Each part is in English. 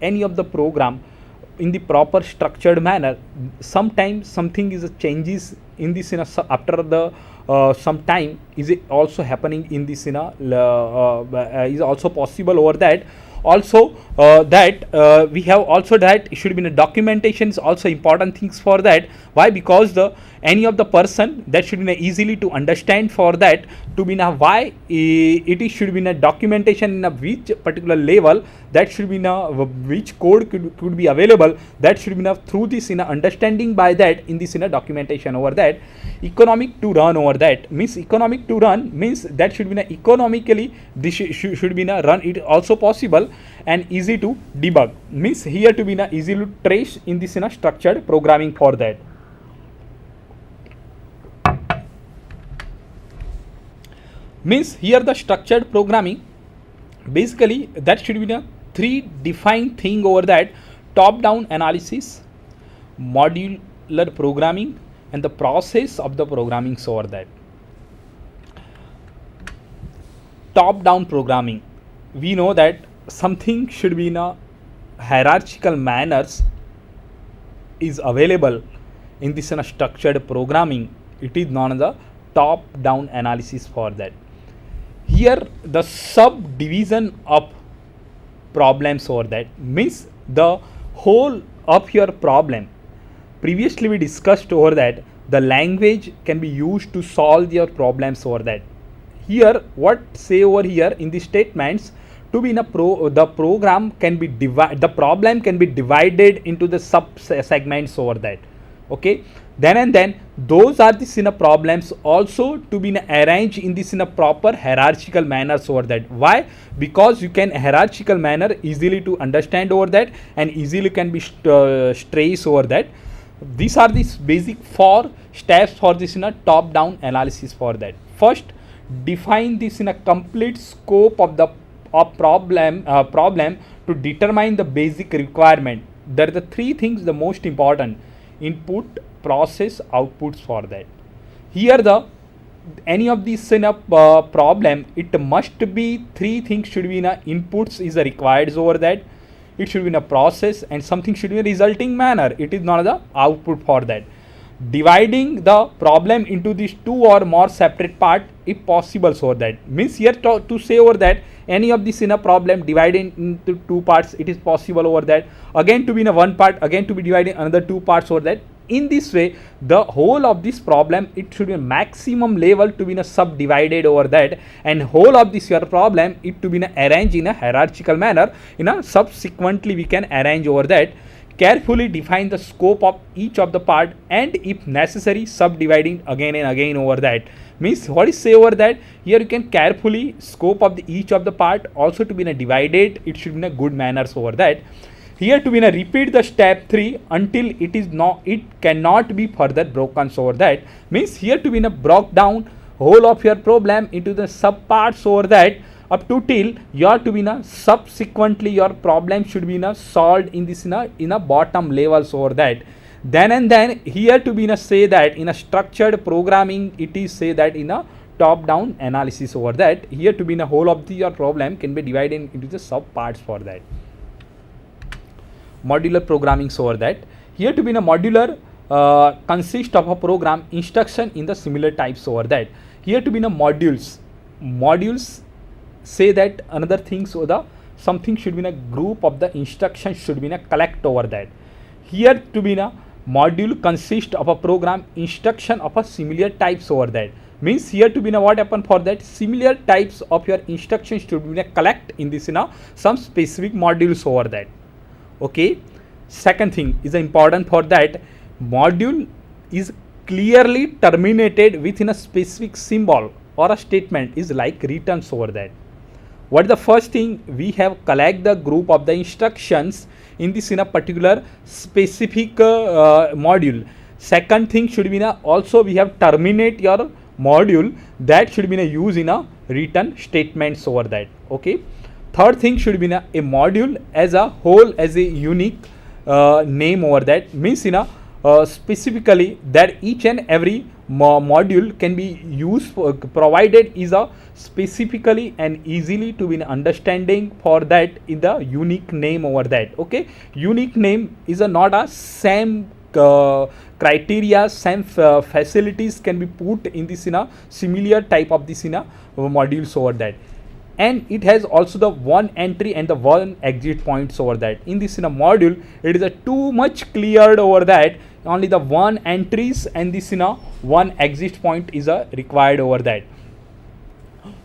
any of the program in the proper structured manner, sometimes something is changes in this after the some time is it also happening in this is also possible over that. Also that we have also that it should be in a documentation is also important things for that. Why? Because the any of the person that should be easily to understand for that to be now why it is should be in a documentation in a which particular level that should be now which code could be available, that should be now through this in a understanding by that in this in a documentation over that. Economic to run over that means economic to run means that should be economically this should be run it also possible and easy to debug means here to be easy to trace in this structured programming for that. Means here the structured programming basically that should be three defined thing over that: top down analysis, modular programming, and the process of the programming. So over that top down programming, we know that something should be in a hierarchical manners is available in this in a structured programming. It is known as a top down analysis for that. Here the subdivision of problems over that means the whole of your problem. Previously we discussed over that the language can be used to solve your problems over that. Here what say over here in the statements to be in a the program can be the problem can be divided into the sub segments over that. Okay, then those are the problems also to be arranged in this in a proper hierarchical manner over that. Why? Because you can hierarchical manner easily to understand over that and easily can be trace over that. These are the basic 4 steps for this in a top down analysis for that. First, define this in a complete scope of the problem to determine the basic requirement. There are the 3 things the most important: input, process, outputs for that. Here the any of these in a problem, it must be 3 things should be in a inputs is a required over that. It should be in a process and something should be in a resulting manner. It is not the output for that. Dividing the problem into these 2 or more separate part if possible. So that means here to say over that any of this in a problem divided into 2 parts, it is possible over that. Again to be in a 1 part, again to be divided another 2 parts over that. In this way the whole of this problem it should be a maximum level to be in a subdivided over that, and whole of this your problem it to be in a arranged in a hierarchical manner in a subsequently we can arrange over that. Carefully define the scope of each of the part and if necessary subdividing again and again over that. Means what is say over that here you can carefully scope of each of the part also to be in a divided, it should be in a good manners over that. Here to be in a repeat the step 3 until it is not, it cannot be further broken. So over that means here to be in a broke down whole of your problem into the sub parts over that up to till you are to be in a subsequently your problem should be in a solved in this in a bottom levels over that. Then here to be in a say that in a structured programming it is say that in a top down analysis over that. Here to be in a whole of your problem can be divided into the sub parts for that. Modular programming over that. Here to be in a modular consist of a program instruction in the similar types over that. Here to be in a modules say that another thing, so the something should be in a group of the instructions should be in a collect over that. Here to be in a module consist of a program instruction of a similar types over that. Means here to be in a what happen for that similar types of your instructions should be in a collect in this in a some specific modules over that. Okay, second thing is important for that module is clearly terminated within a specific symbol or a statement is like returns over that. What is the first thing? We have collect the group of the instructions in this in a particular specific module. Second thing should be in a also we have terminate your module that should be in a use in a return statements over that. Okay, third thing should be in a module as a whole as a unique name over that. Means in a specifically that each and every module can be used for, provided is a specifically and easily to be understanding for that in the unique name over that. Okay, unique name is a not a same criteria, same facilities can be put in this in a similar type of this in a modules over that. And it has also the one entry and the one exit points over that. In this in a module, it is a too much cleared over that only the one entries and this in a one exit point is a required over that.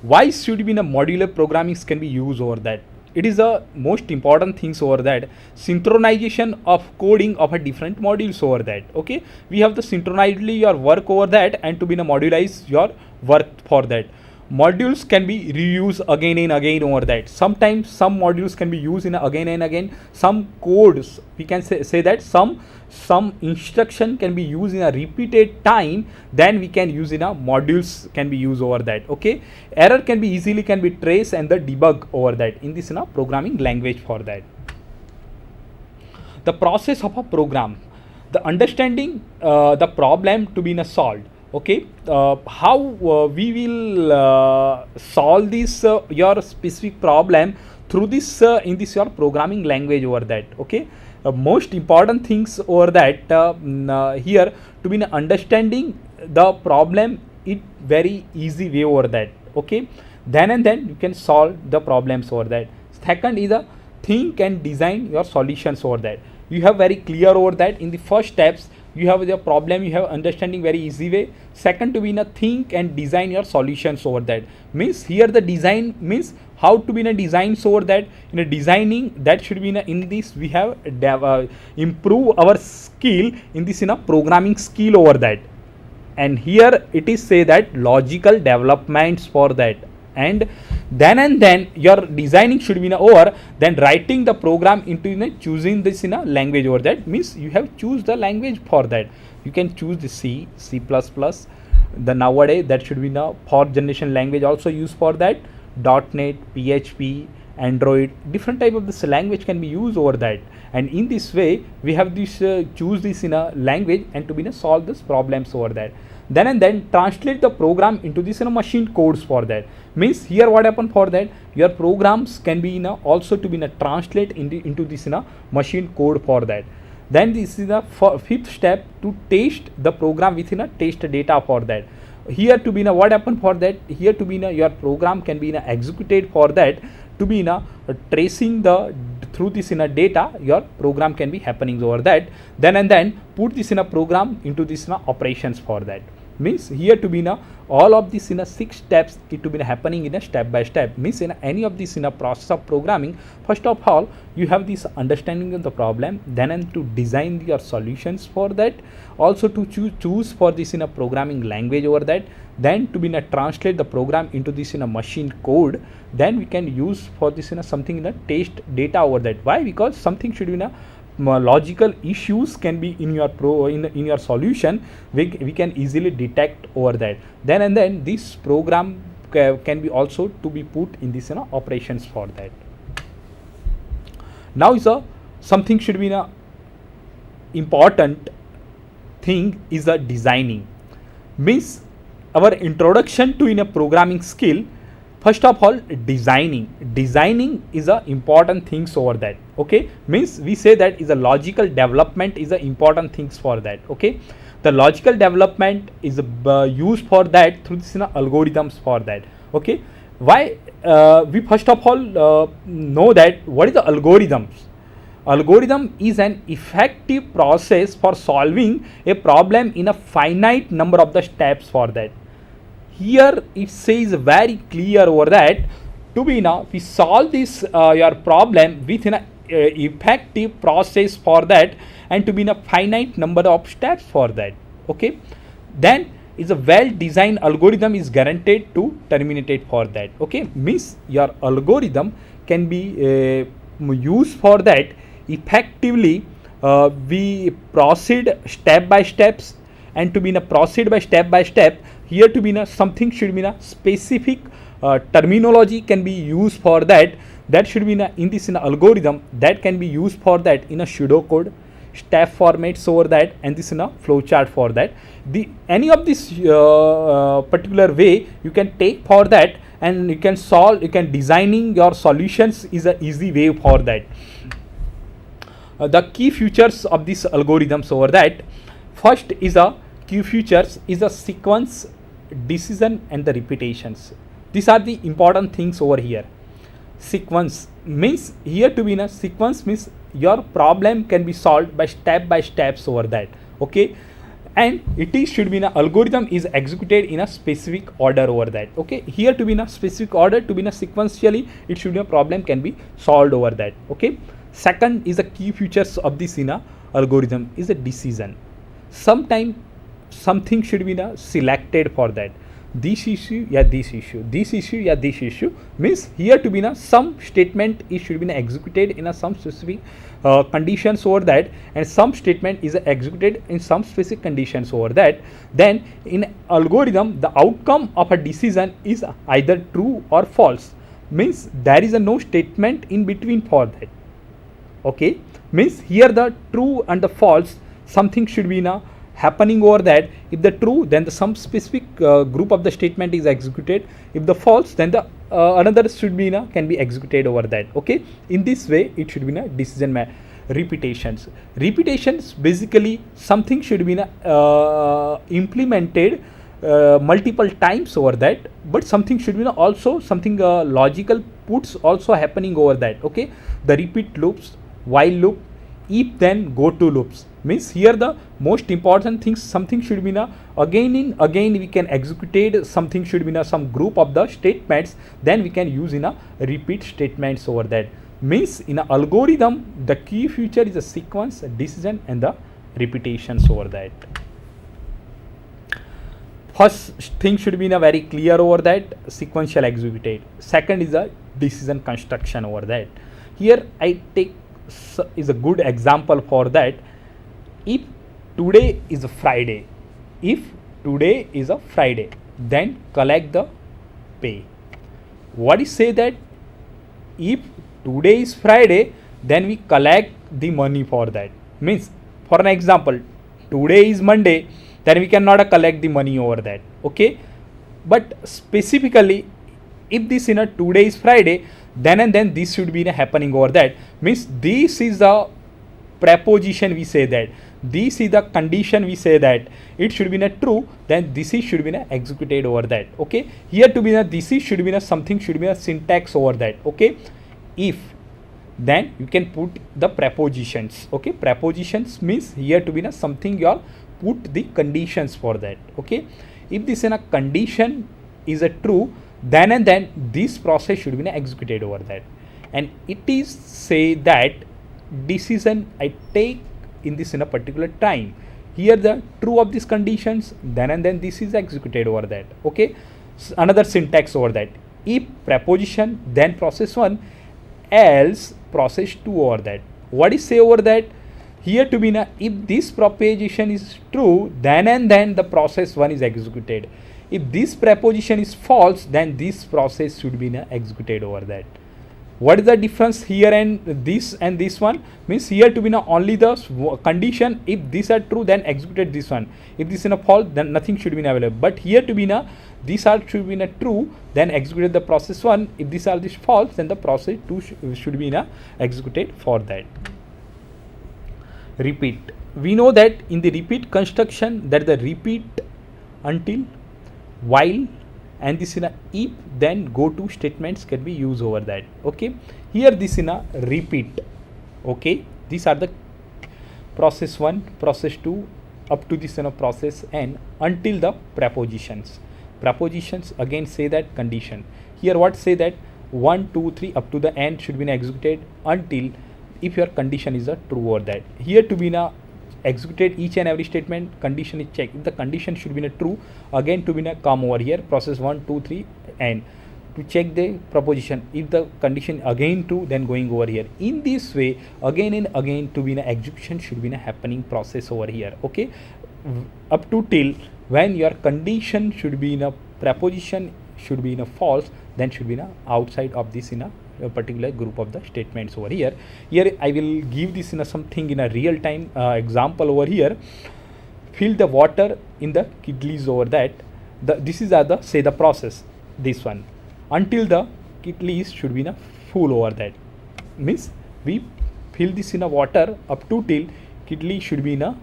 Why should be in a modular programming can be used over that? It is a most important things over that. Synchronization of coding of a different modules over that. Okay, we have to synchronizely your work over that and to be in a modulize your work for that. Modules can be reused again and again over that. Sometimes some modules can be used in again and again. Some codes we can say that some instruction can be used in a repeated time, then we can use in a modules can be used over that. Okay, error can be easily can be traced and the debug over that in this in a programming language for that. The process of a program, the understanding the problem to be in a solved. Okay, how we will solve this your specific problem through this in this your programming language over that. Okay, most important things over that here to be understanding the problem it very easy way over that. Okay, then and then you can solve the problems over that. Second is a think and design your solutions over that. You have very clear over that in the first steps you have the problem, you have understanding very easy way. Second to be in a think and design your solutions over that. Means here the design means how to be in a design over that. In a designing that should be in this we have improve our skill in this in a programming skill over that. And here it is say that logical developments for that. And then your designing should be over, then writing the program into choosing this in a language over that. Means you have choose the language for that. You can choose the C++, the nowadays that should be the fourth generation language also used for that. .NET, PHP, Android, different type of this language can be used over that. And in this way we have this choose this in a language and to be solve this problems over that. Then and then translate the program into this in a machine codes for that. Means here what happen for that, your programs can be in a also to be in a translate into this in a machine code for that. Then this is the fifth step to test the program within a test data for that. Here to be in a what happen for that, here to be in a your program can be in a executed for that to be in a tracing the through this in a data your program can be happening over that. Then and then put this in a program into this in a operations for that. Means here to be in a all of this in a 6 steps it to be happening in a step by step. Means in any of this in a process of programming, first of all you have this understanding of the problem, then and to design your solutions for that, also to choose for this in a programming language over that, then to be in a translate the program into this in a machine code, then we can use for this in a something in a test data over that. Why? Because something should be in a logical issues can be in your in your solution, we can easily detect over that. Then and then this program can be also to be put in this operations for that. Now is a something should be a important thing is a designing. Means our introduction to in a programming skill, first of all designing is a important things over that. Okay, means we say that is a logical development is a important things for that. Okay, the logical development is used for that through this algorithms for that. Okay, why we first of all know that what is the algorithms. Algorithm is an effective process for solving a problem in a finite number of the steps for that. Here it says very clear over that to be now we solve this your problem within a effective process for that and to be in a finite number of steps for that. Okay, then is a well designed algorithm is guaranteed to terminate it for that. Okay, means your algorithm can be used for that effectively. We proceed step by steps and to be in a proceed by step. Here to be in a something should be in a specific terminology can be used for that. That should be in this in a algorithm that can be used for that in a pseudocode. step formats over that, and this in a flow chart for that. The any of this particular way you can take for that, and you can solve, you can designing your solutions is a easy way for that. The key features of these algorithms over that, first is a key features is a sequence, decision, and the repetitions. These are the important things over here. Sequence means, here to be in a sequence means your problem can be solved by steps over that, okay, and it is should be in a algorithm is executed in a specific order over that, okay. Here to be in a specific order, to be in a sequentially, it should be a problem can be solved over that, okay. Second is the key features of this in a algorithm is a decision. Sometime something should be selected for that, this issue, yeah, this issue, this issue, yeah, this issue, means here to be some statement is should be executed in a some specific conditions over that, and some statement is executed in some specific conditions over that. Then in algorithm, the outcome of a decision is either true or false, means there is a no statement in between for that, okay. Means here the true and the false, something should be happening over that. If the true, then the some specific group of the statement is executed. If the false, then the another should be can be executed over that, okay. In this way it should be decision repetitions. Repetitions basically something should be implemented multiple times over that, but something should be also something logical puts also happening over that, okay. The repeat loops, while loop, if then go to loops, means here the most important things, something should be again in again we can execute, something should be some group of the statements, then we can use in a repeat statements over that. Means in a algorithm, the key feature is a sequence, a decision, and the repetitions over that. First thing should be very clear over that, sequential executed. Second is a decision construction over that. Here I take is a good example for that. If today is a Friday, then collect the pay. What is say that if today is Friday, then we collect the money for that. Means for an example, today is Monday, then we cannot collect the money over that, okay. But specifically, if this in a today is Friday, then and then this should be happening over that. Means this is the preposition, we say that this is the condition, we say that it should be true, then this is should be executed over that, okay. Here to be this is should be something should be a syntax over that, okay. If, then you can put the prepositions, okay. Prepositions means here to be something you all put the conditions for that, okay. If this in a condition is a true, then and then this process should be executed over that, and it is say that decision I take in this in a particular time. Here the true of these conditions, then and then this is executed over that, okay. Another syntax over that, if preposition, then process 1, else process 2 over that. What is say over that? Here to be if this proposition is true, then and then the process 1 is executed. If this preposition is false, then this process should be executed over that. What is the difference here and this one? Means here to be only the condition, if these are true, then executed this one. If this is a false, then nothing should be available. But here to be these are should be true, then executed the process 1. If these are this false, then the process 2 should be executed for that. Repeat. We know that in the repeat construction, that the repeat, until, while, and this in a if then go to statements can be used over that, okay. Here this in a repeat, okay. These are the process 1, process 2, up to this in a process n, until the prepositions. Prepositions again say that condition. Here what say that 1, 2, 3 up to the end should be executed until if your condition is a true over that. Here to be executed each and every statement, condition is checked. If the condition should be true, again to be come over here, process 1, 2, 3 and to check the proposition. If the condition again true, then going over here. In this way, again and again to be execution should be happening process over here, okay. Up to till when your condition should be in a preposition should be in a false, then should be outside of this in a particular group of the statements over here. Here I will give this in a something in a real time example over here. Fill the water in the kidleys over that. This is the say the process, this one, until the kidleys should be in a full over that. Means we fill this in a water up to till kidney should be in a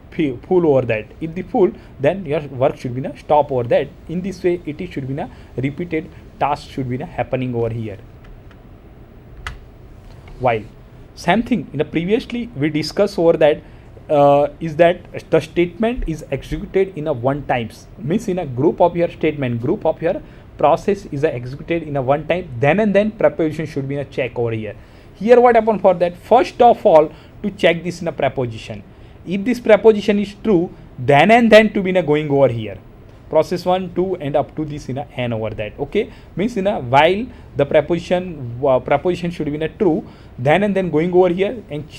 full over that. If the full, then your work should be in a stop over that. In this way it should be in a repeated task should be in a happening over here. While same thing in the previously we discussed over that is that the statement is executed in a one times, means in a group of your statement, group of your process is executed in a one time, then and then preposition should be in a check over here. Here what happened for that? First of all, to check this in a preposition. If this preposition is true, then and then to be in a going over here. Process 1, 2 and up to this in a n over that. Okay, means in a while the preposition should be in a true, then and then going over here and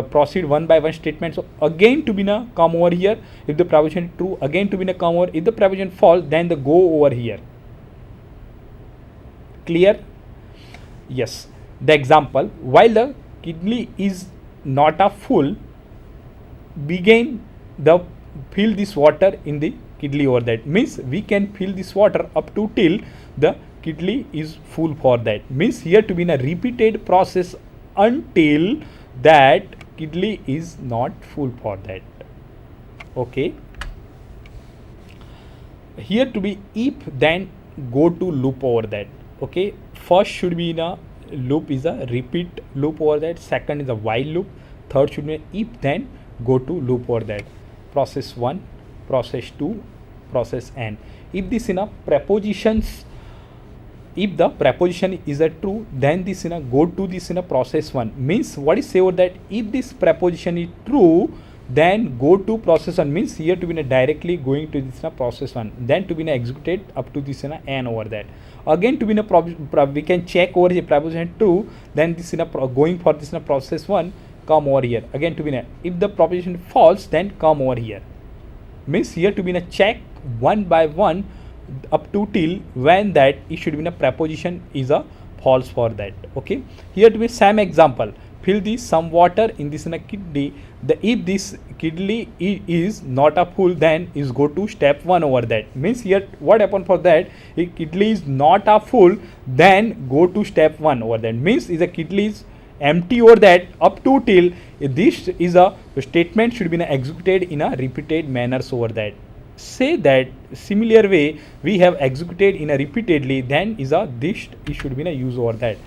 proceed one by one statement. So again to be in a come over here. If the preposition is true, again to be in a come over. If the preposition false, then the go over here. Clear? Yes. The example, while the kidney is not a full, begin the fill this water in the kidney over that. Means we can fill this water up to till the kidney is full for that. Means here to be in a repeated process until that kidney is not full for that. Okay. Here to be if then go to loop over that. Okay. First should be in a loop is a repeat loop over that. Second is a while loop. Third should be if then go to loop over that. Process 1, process 2, process n. If this in a prepositions, if the preposition is a true, then this in a go to this in a process 1. Means what is say over that? If this preposition is true, then go to process 1, means here to be in a directly going to this in a process 1, then to be in a executed up to this in a n over that. Again to be in a we can check over here preposition 2, then this in a going for this in a process 1, come over here. Again to be in a, if the proposition false, then come over here. Means here to be in a check one by one up to till when that it should be in a preposition is a false for that. Okay, here to be same example. Fill this some water in this in a kidney. If this kidney is not a full, then is go to step 1 over that. Means here what happened for that? If kidney is not a full, then go to step 1 over that. Means is a kidney is empty over that up to till this is a statement should be executed in a repeated manners over that. Say that similar way we have executed in a repeatedly, then is a this it should be a use over that.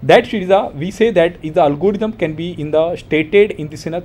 That is a we say that is the algorithm can be in the stated in this in a